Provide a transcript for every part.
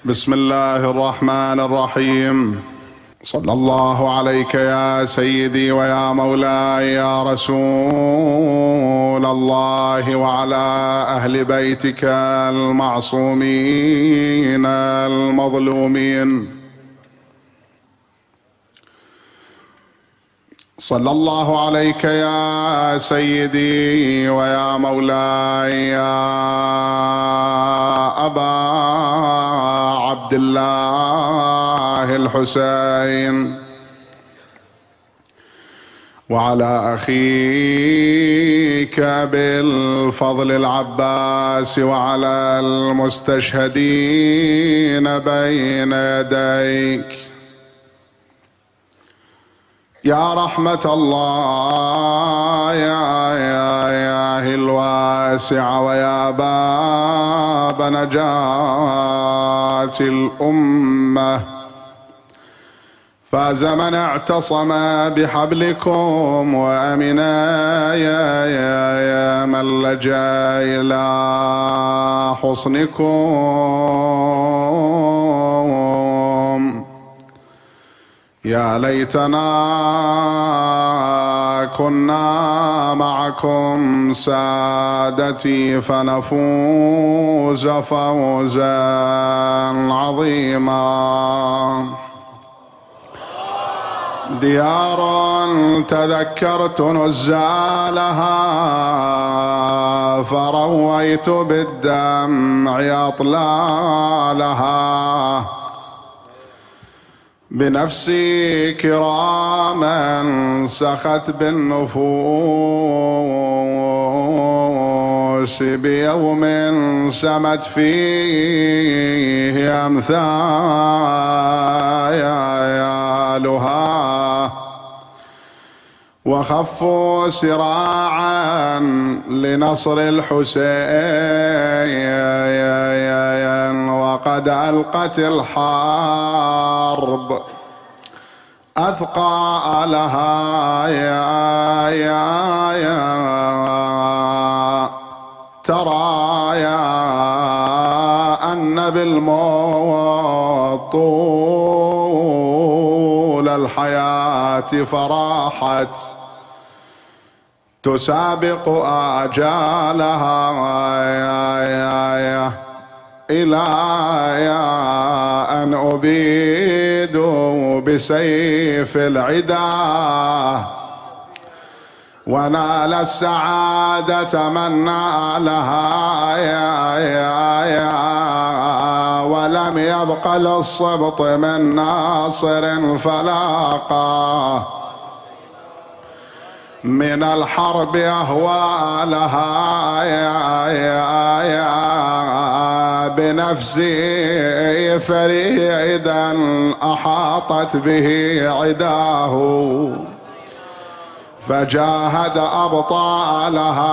بسم الله الرحمن الرحيم. صلى الله عليك يا سيدي ويا مولاي يا رسول الله وعلى أهل بيتك المعصومين المظلومين. صلى الله عليك يا سيدي ويا مولاي يا أبا عبد الله الحسين وعلى أخيك بالفضل العباس وعلى المستشهدين بين يديك يا رحمة الله يا الواسع ويا باب نجاة الأمة. فاز من اعتصم بحبلكم وأمنا يا من لجأ إلى حصنكم. يا ليتنا كنا معكم سادتي فنفوز فوزا عظيما. ديار تذكرت نزالها فرويت بالدمع أطلالها. بنفسي كراما سخت بالنفوس بيوم سمت فيه أمثالها وخفوا سراعا لنصر الحسين وقد ألقت الحرب أثقالها يا ترى يا أن بالموت طول الحياة فراحت تسابق آجالها إلى أن أبيد بسيف العدا ونال السعادة من نالها ولم يبق للصبط من ناصر فلاقاه من الحرب أهوالها بنفسي فريدا أحاطت به عداه فجاهد أبطالها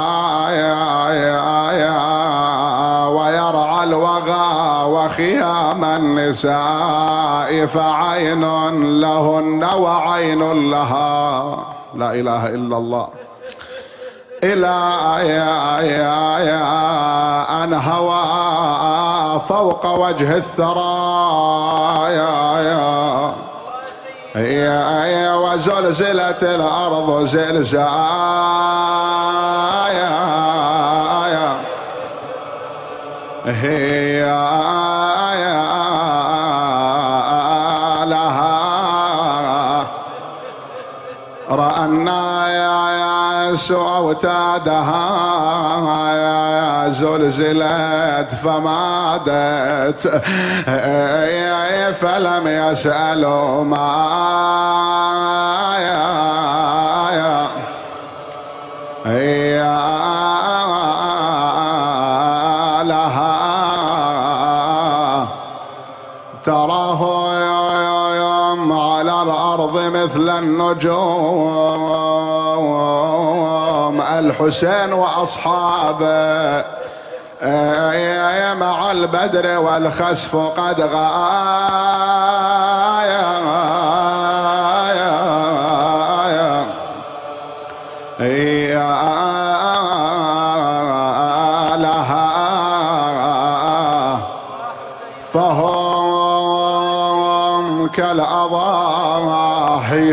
ويرعى الوغى وخيام النساء فعين لهن وعين لها. لا إله إلا الله. إلى أن هوى فوق وجه الثرى وزلزلت الأرض زلزالا هي لها رأنا يسوع أوتادها زلزلت فمادت فلم يسألوا ما لها تراه على الأرض مثل النجوم الحسين وأصحابه مع البدر والخسف قد غايا لها فهو تراهم كالأضاحي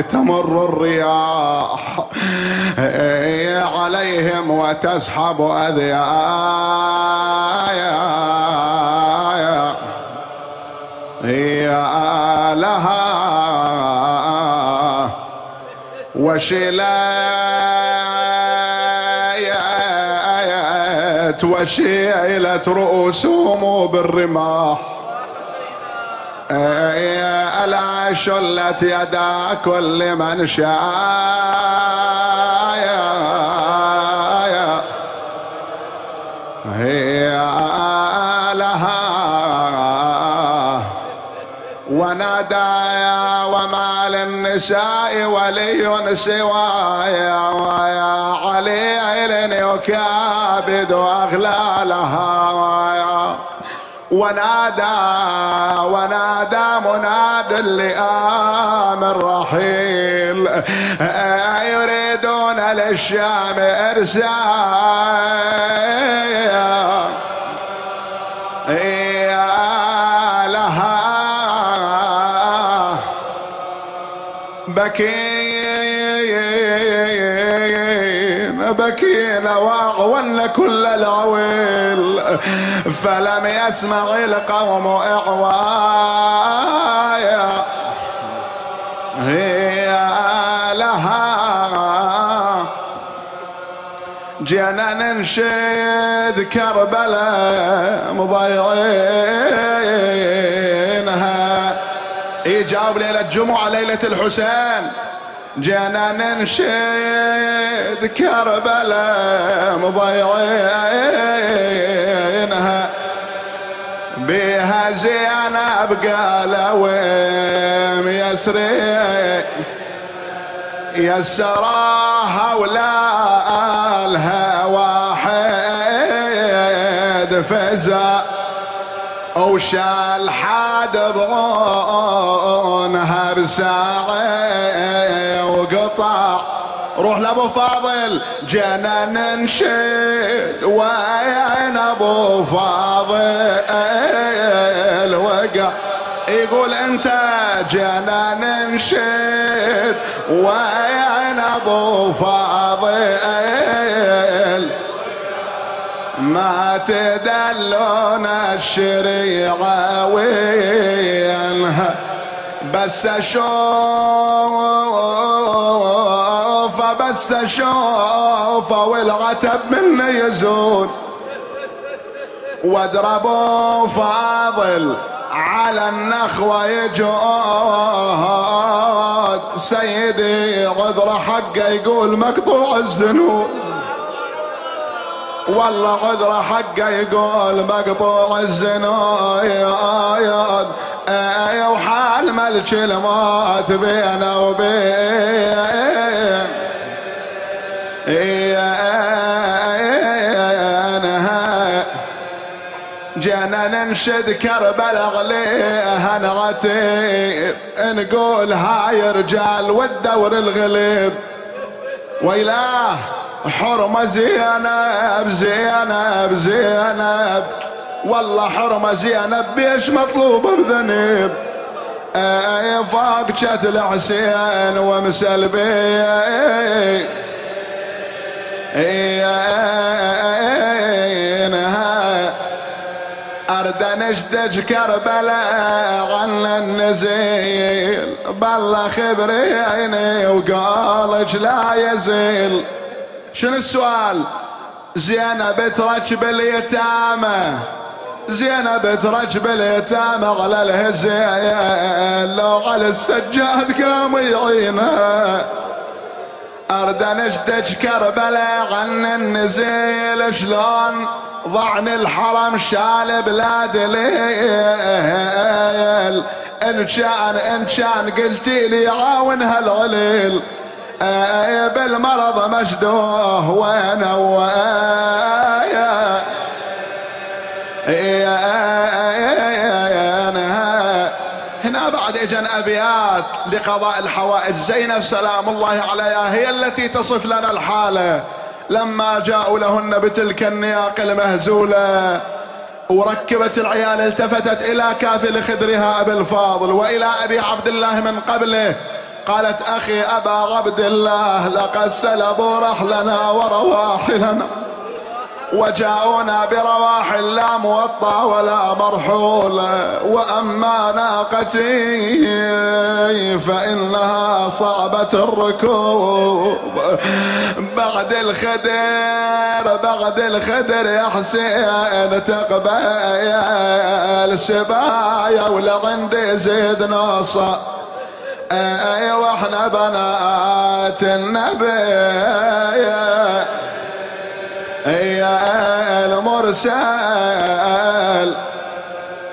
تمر الرياح عليهم وتسحب أذياء هي لها وشيلت رؤوسهم بالرماح ألا شلت يدا كل من شاء هي لها ونادى وما للنساء ولي سوايا ويا علي يكابد أغلالها ونادى مناد اللئام الرحيل يريدون للشام إرسال لها بكين واغون كل العويل فلم يسمع القوم إعوايا هي لها جينا ننشد كربلاء مضيعينها يجاوب ليلة الجمعة ليلة الحسين جينا ننشد كربلاء مضيعينها بها زينب قالوا يسري يسراها ولا الواحد فزا وشال حاد ضعونها بساعة وقطع روح لابو فاضل جينا ننشد وين ابو فاضل وقع يقول انت جينا ننشد وين ابو فاضل ما تدلون الشريعة وينها بس اشوف والعتب مني يزول واضربوا فاضل على النخوة يجود سيدي عذر حقه يقول مقطوع الذنوب والله عذر حقه يقول مقطوع الزنايد وحال ملك الموت بينه وبين جينا ننشد كربلاء غليها نغتيب نقول هاي رجال والدور الغليب ويلاه حرمة زينب زينب زينب والله حرمة زينب بيش مطلوبة بذنب فوق شتل حسين ومسلبي أرد نشدج كربلاء عن النزيل بالله خبري عيني وقالج لا يزيل. شنو السؤال؟ زينب تركب اليتامى زينب تركب اليتامى على الهزيل لو على السجاد قام يعينها. أرد نشدج كربلاء عن النزيل شلون ضعن الحرم شال بلاد ليل إن كان قلتي لي عاونها العليل بالمرض مشدوه وانا ويا هنا بعد اجن ابيات لقضاء الحوائج. زينب سلام الله عليها هي التي تصف لنا الحاله لما جاءوا لهن بتلك النياق المهزوله وركبت العيال التفتت إلى كافل خدرها أبي الفاضل وإلى أبي عبد الله من قبله، قالت أخي أبا عبد الله لقد سلبوا رحلنا ورواحلنا وجاءونا برواح لا موطى ولا مرحول، وأما ناقتي فإنها صعبة الركوب. بعد الخدر يا حسين تقبل سبايا ولعندي زيد ناصر واحنا بنات النبي يا المرسل.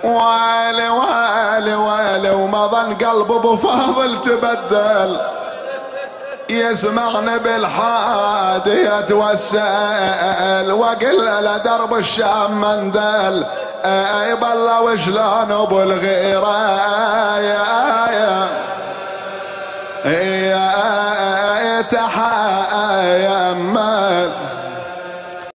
والي والي والي وما ظن قلب ابو فاضل تبدل، يسمعني بالحادي يتوسل وقل له درب الشام مندل بالله وشلون ابو الغيره يا تحايا